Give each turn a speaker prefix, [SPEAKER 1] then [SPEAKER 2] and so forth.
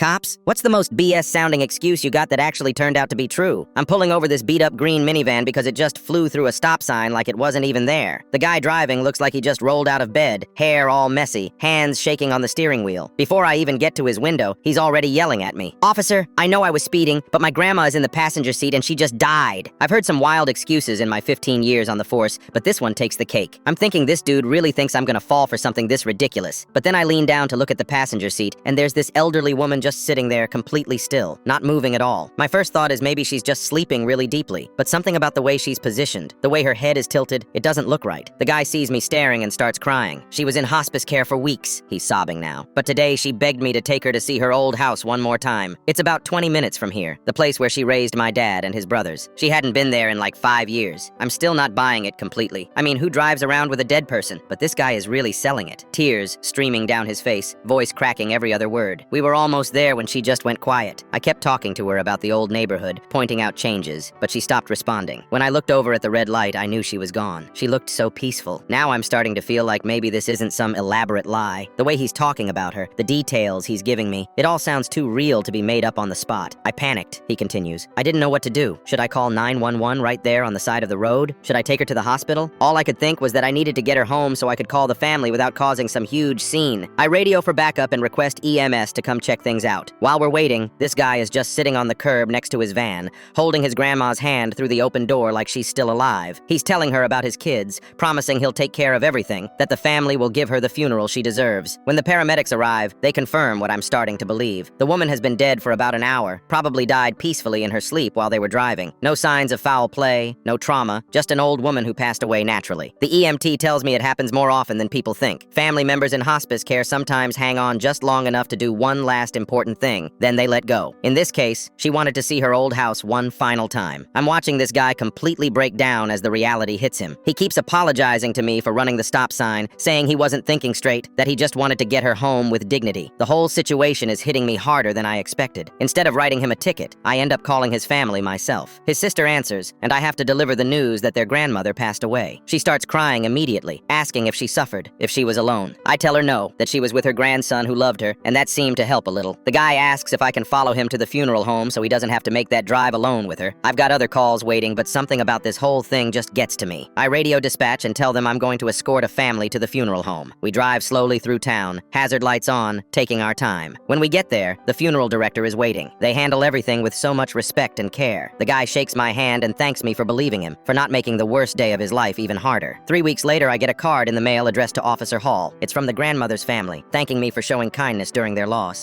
[SPEAKER 1] Cops? What's the most BS-sounding excuse you got that actually turned out to be true? I'm pulling over this beat-up green minivan because it just flew through a stop sign like it wasn't even there. The guy driving looks like he just rolled out of bed, hair all messy, hands shaking on the steering wheel. Before I even get to his window, he's already yelling at me. Officer, I know I was speeding, but my grandma is in the passenger seat and she just died. I've heard some wild excuses in my 15 years on the force, but this one takes the cake. I'm thinking this dude really thinks I'm gonna fall for something this ridiculous. But then I lean down to look at the passenger seat, and there's this elderly woman just sitting there completely still, not moving at all. My first thought is maybe she's just sleeping really deeply, but something about the way she's positioned, the way her head is tilted, it doesn't look right. The guy sees me staring and starts crying. She was in hospice care for weeks, he's sobbing now. But today she begged me to take her to see her old house one more time. It's about 20 minutes from here, the place where she raised my dad and his brothers. She hadn't been there in like 5 years. I'm still not buying it completely. I mean, who drives around with a dead person? But this guy is really selling it. Tears streaming down his face, voice cracking every other word. We were almost there when she just went quiet. I kept talking to her about the old neighborhood, pointing out changes, but she stopped responding. When I looked over at the red light, I knew she was gone. She looked so peaceful. Now I'm starting to feel like maybe this isn't some elaborate lie. The way he's talking about her, the details he's giving me, it all sounds too real to be made up on the spot. I panicked, he continues. I didn't know what to do. Should I call 911 right there on the side of the road? Should I take her to the hospital? All I could think was that I needed to get her home so I could call the family without causing some huge scene. I radio for backup and request EMS to come check things out. While we're waiting, this guy is just sitting on the curb next to his van, holding his grandma's hand through the open door like she's still alive. He's telling her about his kids, promising he'll take care of everything, that the family will give her the funeral she deserves. When the paramedics arrive, they confirm what I'm starting to believe. The woman has been dead for about an hour, probably died peacefully in her sleep while they were driving. No signs of foul play, no trauma, just an old woman who passed away naturally. The EMT tells me it happens more often than people think. Family members in hospice care sometimes hang on just long enough to do one last important thing, then they let go. In this case, she wanted to see her old house one final time. I'm watching this guy completely break down as the reality hits him. He keeps apologizing to me for running the stop sign, saying he wasn't thinking straight, that he just wanted to get her home with dignity. The whole situation is hitting me harder than I expected. Instead of writing him a ticket, I end up calling his family myself. His sister answers, and I have to deliver the news that their grandmother passed away. She starts crying immediately, asking if she suffered, if she was alone. I tell her no, that she was with her grandson who loved her, and that seemed to help a little. The guy asks if I can follow him to the funeral home so he doesn't have to make that drive alone with her. I've got other calls waiting, but something about this whole thing just gets to me. I radio dispatch and tell them I'm going to escort a family to the funeral home. We drive slowly through town, hazard lights on, taking our time. When we get there, the funeral director is waiting. They handle everything with so much respect and care. The guy shakes my hand and thanks me for believing him, for not making the worst day of his life even harder. 3 weeks later, I get a card in the mail addressed to Officer Hall. It's from the grandmother's family, thanking me for showing kindness during their loss.